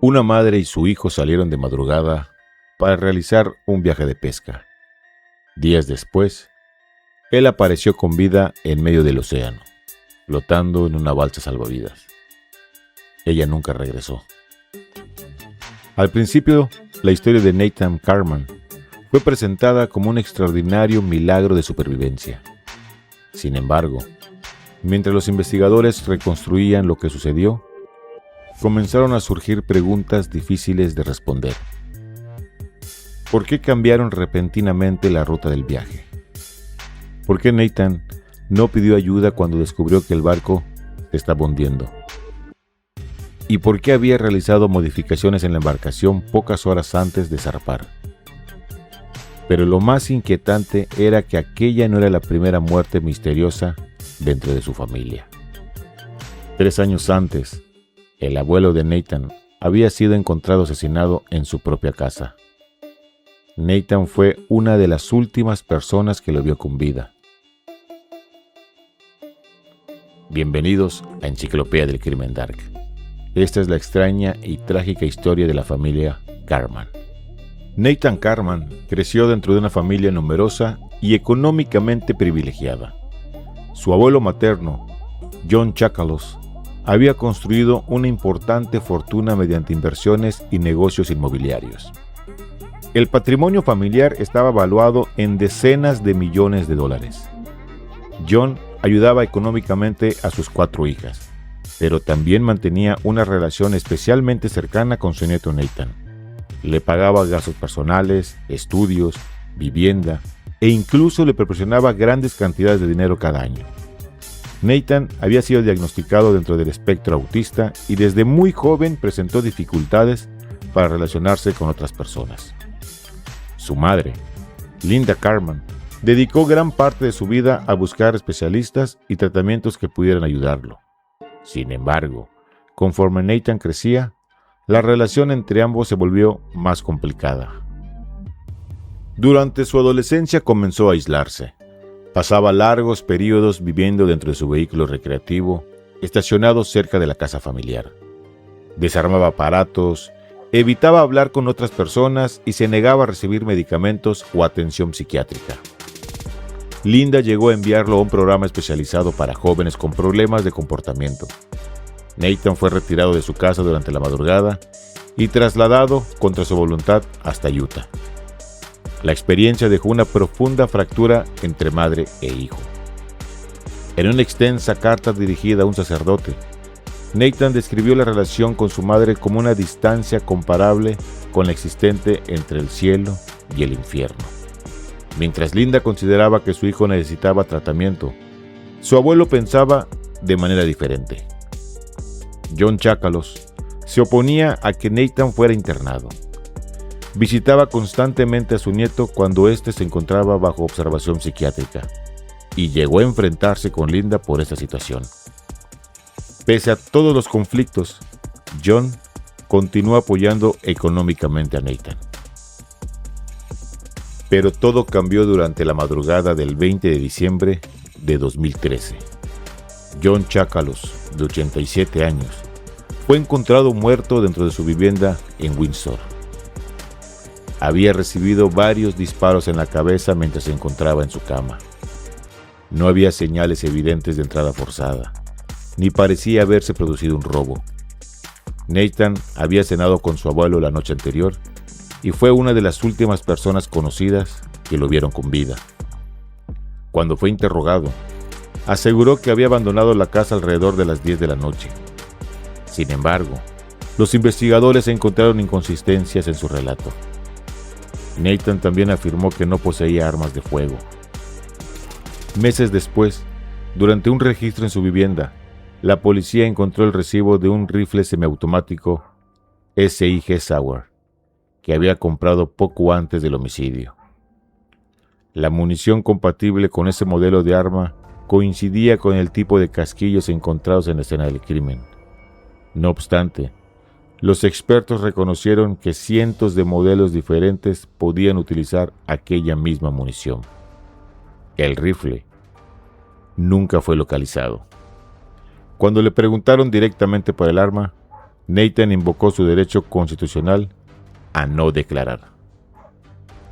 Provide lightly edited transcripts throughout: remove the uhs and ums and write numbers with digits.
Una madre y su hijo salieron de madrugada para realizar un viaje de pesca. Días después, él apareció con vida en medio del océano, flotando en una balsa salvavidas. Ella nunca regresó. Al principio, la historia de Nathan Carman fue presentada como un extraordinario milagro de supervivencia. Sin embargo, mientras los investigadores reconstruían lo que sucedió, comenzaron a surgir preguntas difíciles de responder. ¿Por qué cambiaron repentinamente la ruta del viaje? ¿Por qué Nathan no pidió ayuda cuando descubrió que el barco se estaba hundiendo? ¿Y por qué había realizado modificaciones en la embarcación pocas horas antes de zarpar? Pero lo más inquietante era que aquella no era la primera muerte misteriosa dentro de su familia. 3 años antes, el abuelo de Nathan había sido encontrado asesinado en su propia casa. Nathan fue una de las últimas personas que lo vio con vida. Bienvenidos a Enciclopedia del Crimen Dark. Esta es la extraña y trágica historia de la familia Carman. Nathan Carman creció dentro de una familia numerosa y económicamente privilegiada. Su abuelo materno, John Chakalos, había construido una importante fortuna mediante inversiones y negocios inmobiliarios. El patrimonio familiar estaba valuado en decenas de millones de dólares. John ayudaba económicamente a sus 4 hijas, pero también mantenía una relación especialmente cercana con su nieto Nathan. Le pagaba gastos personales, estudios, vivienda e incluso le proporcionaba grandes cantidades de dinero cada año. Nathan había sido diagnosticado dentro del espectro autista y desde muy joven presentó dificultades para relacionarse con otras personas. Su madre, Linda Carman, dedicó gran parte de su vida a buscar especialistas y tratamientos que pudieran ayudarlo. Sin embargo, conforme Nathan crecía, la relación entre ambos se volvió más complicada. Durante su adolescencia comenzó a aislarse. Pasaba largos periodos viviendo dentro de su vehículo recreativo, estacionado cerca de la casa familiar. Desarmaba aparatos, evitaba hablar con otras personas y se negaba a recibir medicamentos o atención psiquiátrica. Linda llegó a enviarlo a un programa especializado para jóvenes con problemas de comportamiento. Nathan fue retirado de su casa durante la madrugada y trasladado contra su voluntad hasta Utah. La experiencia dejó una profunda fractura entre madre e hijo. En una extensa carta dirigida a un sacerdote, Nathan describió la relación con su madre como una distancia comparable con la existente entre el cielo y el infierno. Mientras Linda consideraba que su hijo necesitaba tratamiento, su abuelo pensaba de manera diferente. John Chakalos se oponía a que Nathan fuera internado. Visitaba constantemente a su nieto cuando éste se encontraba bajo observación psiquiátrica y llegó a enfrentarse con Linda por esta situación. Pese a todos los conflictos, John continuó apoyando económicamente a Nathan. Pero todo cambió durante la madrugada del 20 de diciembre de 2013. John Chakalos, de 87 años, fue encontrado muerto dentro de su vivienda en Windsor. Había recibido varios disparos en la cabeza mientras se encontraba en su cama. No había señales evidentes de entrada forzada, ni parecía haberse producido un robo. Nathan había cenado con su abuelo la noche anterior y fue una de las últimas personas conocidas que lo vieron con vida. Cuando fue interrogado, aseguró que había abandonado la casa alrededor de las 10 de la noche. Sin embargo, los investigadores encontraron inconsistencias en su relato. Nathan también afirmó que no poseía armas de fuego. Meses después, durante un registro en su vivienda, la policía encontró el recibo de un rifle semiautomático SIG Sauer, que había comprado poco antes del homicidio. La munición compatible con ese modelo de arma coincidía con el tipo de casquillos encontrados en la escena del crimen. No obstante, los expertos reconocieron que cientos de modelos diferentes podían utilizar aquella misma munición. El rifle nunca fue localizado. Cuando le preguntaron directamente por el arma, Nathan invocó su derecho constitucional a no declarar.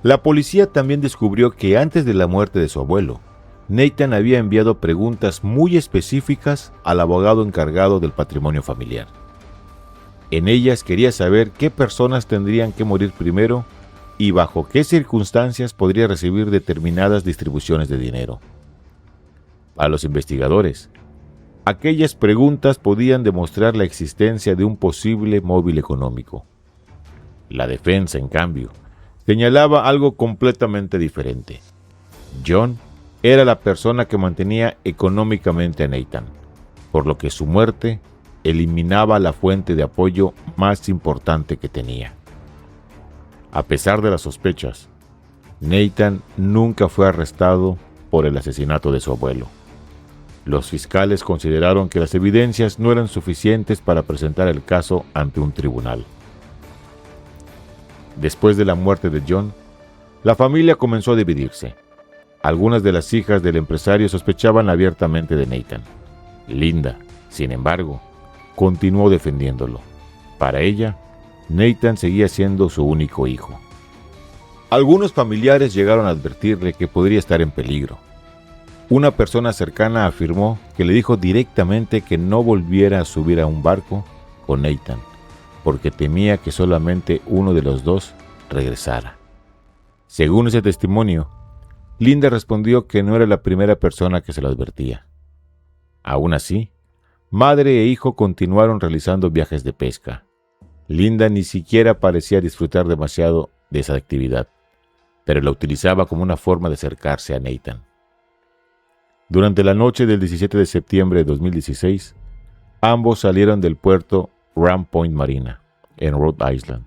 La policía también descubrió que antes de la muerte de su abuelo, Nathan había enviado preguntas muy específicas al abogado encargado del patrimonio familiar. En ellas quería saber qué personas tendrían que morir primero y bajo qué circunstancias podría recibir determinadas distribuciones de dinero. Para los investigadores, aquellas preguntas podían demostrar la existencia de un posible móvil económico. La defensa, en cambio, señalaba algo completamente diferente. John era la persona que mantenía económicamente a Nathan, por lo que su muerte eliminaba la fuente de apoyo más importante que tenía. A pesar de las sospechas, Nathan nunca fue arrestado por el asesinato de su abuelo. Los fiscales consideraron que las evidencias no eran suficientes para presentar el caso ante un tribunal. Después de la muerte de John, la familia comenzó a dividirse. Algunas de las hijas del empresario sospechaban abiertamente de Nathan. Linda, sin embargo, continuó defendiéndolo. Para ella, Nathan seguía siendo su único hijo. Algunos familiares llegaron a advertirle que podría estar en peligro. Una persona cercana afirmó que le dijo directamente que no volviera a subir a un barco con Nathan, porque temía que solamente uno de los dos regresara. Según ese testimonio, Linda respondió que no era la primera persona que se lo advertía. Aún así, madre e hijo continuaron realizando viajes de pesca. Linda ni siquiera parecía disfrutar demasiado de esa actividad, pero la utilizaba como una forma de acercarse a Nathan. Durante la noche del 17 de septiembre de 2016, ambos salieron del puerto Ram Point Marina, en Rhode Island,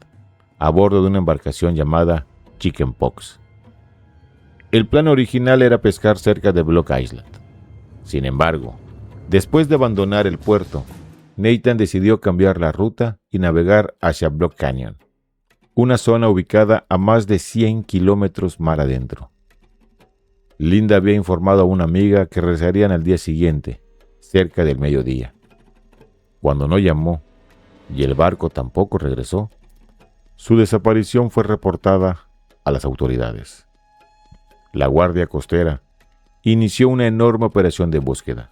a bordo de una embarcación llamada Chicken Pox. El plan original era pescar cerca de Block Island. Sin embargo, después de abandonar el puerto, Nathan decidió cambiar la ruta y navegar hacia Block Canyon, una zona ubicada a más de 100 kilómetros mar adentro. Linda había informado a una amiga que regresarían al día siguiente, cerca del mediodía. Cuando no llamó y el barco tampoco regresó, su desaparición fue reportada a las autoridades. La Guardia Costera inició una enorme operación de búsqueda.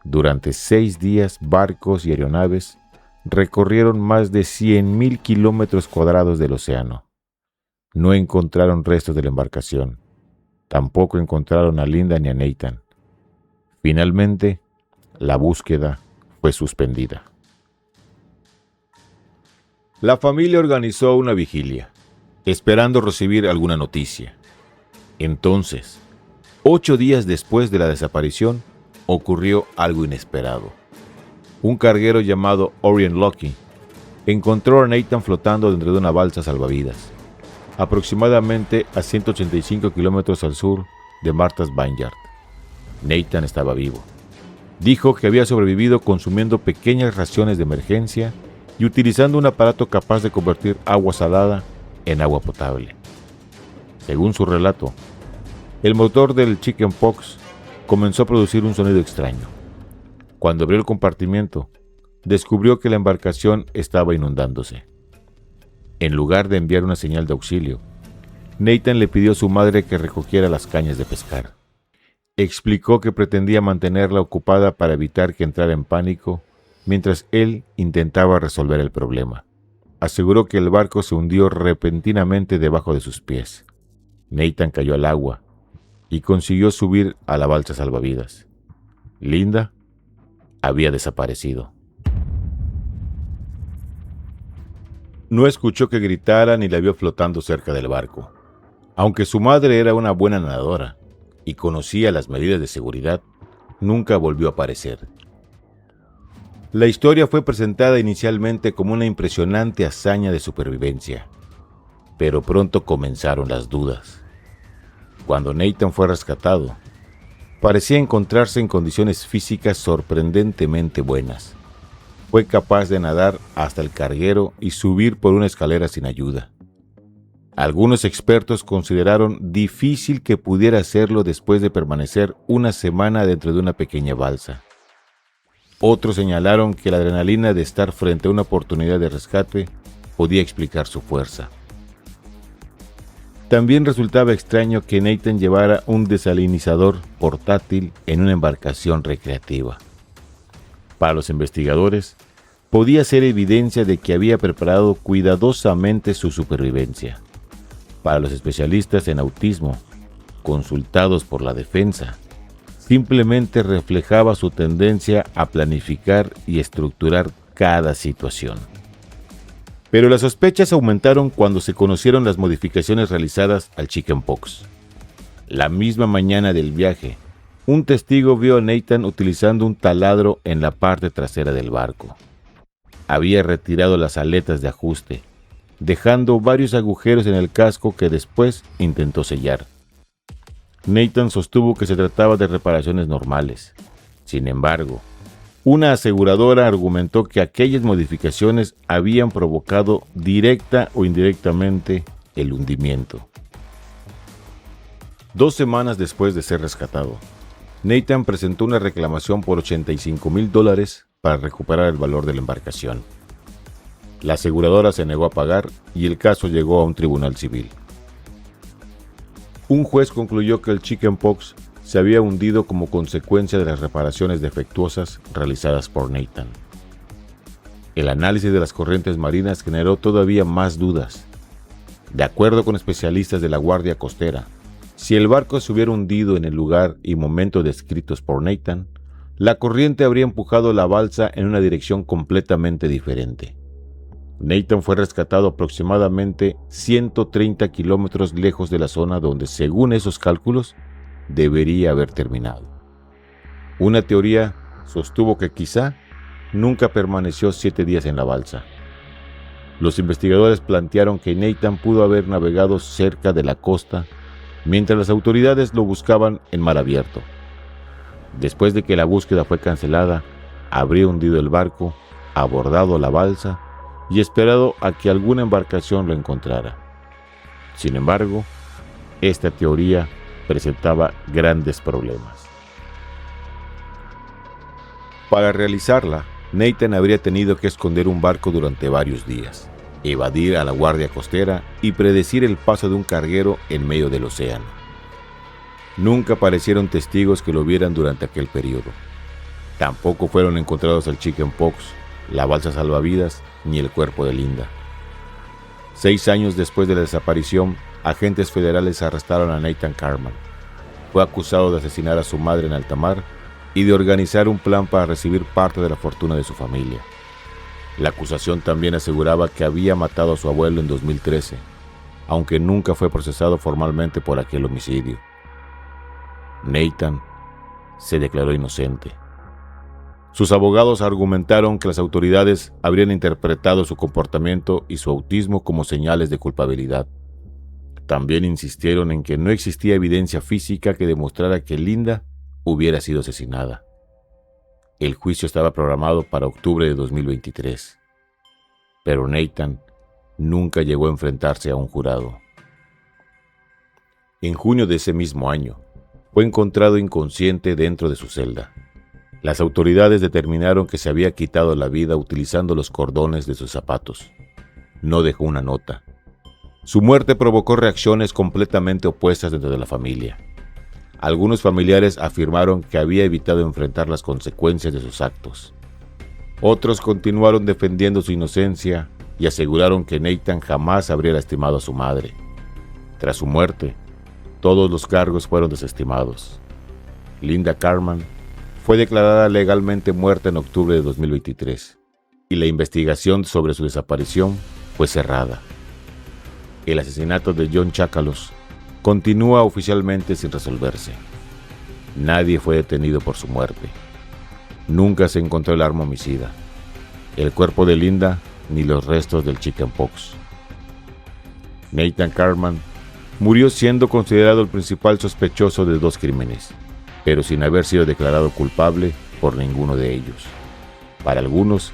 Durante 6 días, barcos y aeronaves recorrieron más de 100,000 kilómetros cuadrados del océano. No encontraron restos de la embarcación. Tampoco encontraron a Linda ni a Nathan. Finalmente, la búsqueda fue suspendida. La familia organizó una vigilia, esperando recibir alguna noticia. Entonces, 8 días después de la desaparición, ocurrió algo inesperado. Un carguero llamado Orient Lucky encontró a Nathan flotando dentro de una balsa salvavidas, aproximadamente a 185 kilómetros al sur de Martha's Vineyard. Nathan estaba vivo. Dijo que había sobrevivido consumiendo pequeñas raciones de emergencia y utilizando un aparato capaz de convertir agua salada en agua potable. Según su relato, el motor del Chicken Pox comenzó a producir un sonido extraño. Cuando abrió el compartimiento, descubrió que la embarcación estaba inundándose. En lugar de enviar una señal de auxilio, Nathan le pidió a su madre que recogiera las cañas de pescar. Explicó que pretendía mantenerla ocupada para evitar que entrara en pánico mientras él intentaba resolver el problema. Aseguró que el barco se hundió repentinamente debajo de sus pies. Nathan cayó al agua y consiguió subir a la balsa salvavidas. Linda había desaparecido. No escuchó que gritara ni la vio flotando cerca del barco. Aunque su madre era una buena nadadora y conocía las medidas de seguridad, nunca volvió a aparecer. La historia fue presentada inicialmente como una impresionante hazaña de supervivencia, pero pronto comenzaron las dudas. Cuando Nathan fue rescatado, parecía encontrarse en condiciones físicas sorprendentemente buenas. Fue capaz de nadar hasta el carguero y subir por una escalera sin ayuda. Algunos expertos consideraron difícil que pudiera hacerlo después de permanecer una semana dentro de una pequeña balsa. Otros señalaron que la adrenalina de estar frente a una oportunidad de rescate podía explicar su fuerza. También resultaba extraño que Nathan llevara un desalinizador portátil en una embarcación recreativa. Para los investigadores, podía ser evidencia de que había preparado cuidadosamente su supervivencia. Para los especialistas en autismo, consultados por la defensa, simplemente reflejaba su tendencia a planificar y estructurar cada situación. Pero las sospechas aumentaron cuando se conocieron las modificaciones realizadas al chickenpox. La misma mañana del viaje, un testigo vio a Nathan utilizando un taladro en la parte trasera del barco. Había retirado las aletas de ajuste, dejando varios agujeros en el casco que después intentó sellar. Nathan sostuvo que se trataba de reparaciones normales. Sin embargo, una aseguradora argumentó que aquellas modificaciones habían provocado directa o indirectamente el hundimiento. 2 semanas después de ser rescatado, Nathan presentó una reclamación por $85,000 para recuperar el valor de la embarcación. La aseguradora se negó a pagar y el caso llegó a un tribunal civil. Un juez concluyó que el chickenpox se había hundido como consecuencia de las reparaciones defectuosas realizadas por Nathan. El análisis de las corrientes marinas generó todavía más dudas. De acuerdo con especialistas de la Guardia Costera, si el barco se hubiera hundido en el lugar y momento descritos por Nathan, la corriente habría empujado la balsa en una dirección completamente diferente. Nathan fue rescatado aproximadamente 130 kilómetros lejos de la zona donde, según esos cálculos, debería haber terminado. Una teoría sostuvo que quizá nunca permaneció 7 días en la balsa. Los investigadores plantearon que Nathan pudo haber navegado cerca de la costa mientras las autoridades lo buscaban en mar abierto. Después de que la búsqueda fue cancelada, habría hundido el barco, abordado la balsa y esperado a que alguna embarcación lo encontrara. Sin embargo, esta teoría presentaba grandes problemas. Para realizarla, Nathan habría tenido que esconder un barco durante varios días, evadir a la guardia costera y predecir el paso de un carguero en medio del océano. Nunca aparecieron testigos que lo vieran durante aquel periodo. Tampoco fueron encontrados el chickenpox, la balsa salvavidas ni el cuerpo de Linda. 6 años después de la desaparición, agentes federales arrestaron a Nathan Carman. Fue acusado de asesinar a su madre en alta mar y de organizar un plan para recibir parte de la fortuna de su familia. La acusación también aseguraba que había matado a su abuelo en 2013, aunque nunca fue procesado formalmente por aquel homicidio. Nathan se declaró inocente. Sus abogados argumentaron que las autoridades habrían interpretado su comportamiento y su autismo como señales de culpabilidad. También insistieron en que no existía evidencia física que demostrara que Linda hubiera sido asesinada. El juicio estaba programado para octubre de 2023, pero Nathan nunca llegó a enfrentarse a un jurado. En junio de ese mismo año, fue encontrado inconsciente dentro de su celda. Las autoridades determinaron que se había quitado la vida utilizando los cordones de sus zapatos. No dejó una nota. Su muerte provocó reacciones completamente opuestas dentro de la familia. Algunos familiares afirmaron que había evitado enfrentar las consecuencias de sus actos. Otros continuaron defendiendo su inocencia y aseguraron que Nathan jamás habría lastimado a su madre. Tras su muerte, todos los cargos fueron desestimados. Linda Carman fue declarada legalmente muerta en octubre de 2023 y la investigación sobre su desaparición fue cerrada. El asesinato de John Chakalos continúa oficialmente sin resolverse. Nadie fue detenido por su muerte. Nunca se encontró el arma homicida, el cuerpo de Linda ni los restos del chickenpox. Nathan Carman murió siendo considerado el principal sospechoso de 2 crímenes, pero sin haber sido declarado culpable por ninguno de ellos. Para algunos,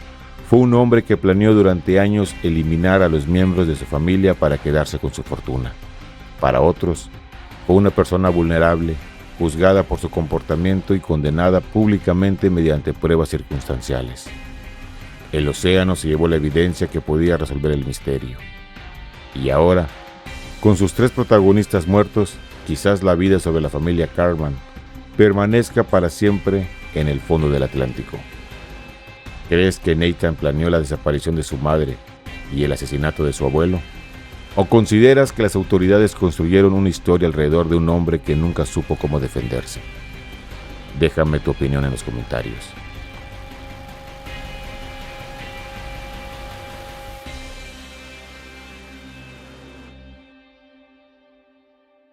fue un hombre que planeó durante años eliminar a los miembros de su familia para quedarse con su fortuna. Para otros, fue una persona vulnerable juzgada por su comportamiento y condenada públicamente mediante pruebas circunstanciales. El océano se llevó la evidencia que podía resolver el misterio. Y ahora, con sus 3 protagonistas muertos, quizás la vida sobre la familia Cartman permanezca para siempre en el fondo del Atlántico. ¿Crees que Nathan planeó la desaparición de su madre y el asesinato de su abuelo? ¿O consideras que las autoridades construyeron una historia alrededor de un hombre que nunca supo cómo defenderse? Déjame tu opinión en los comentarios.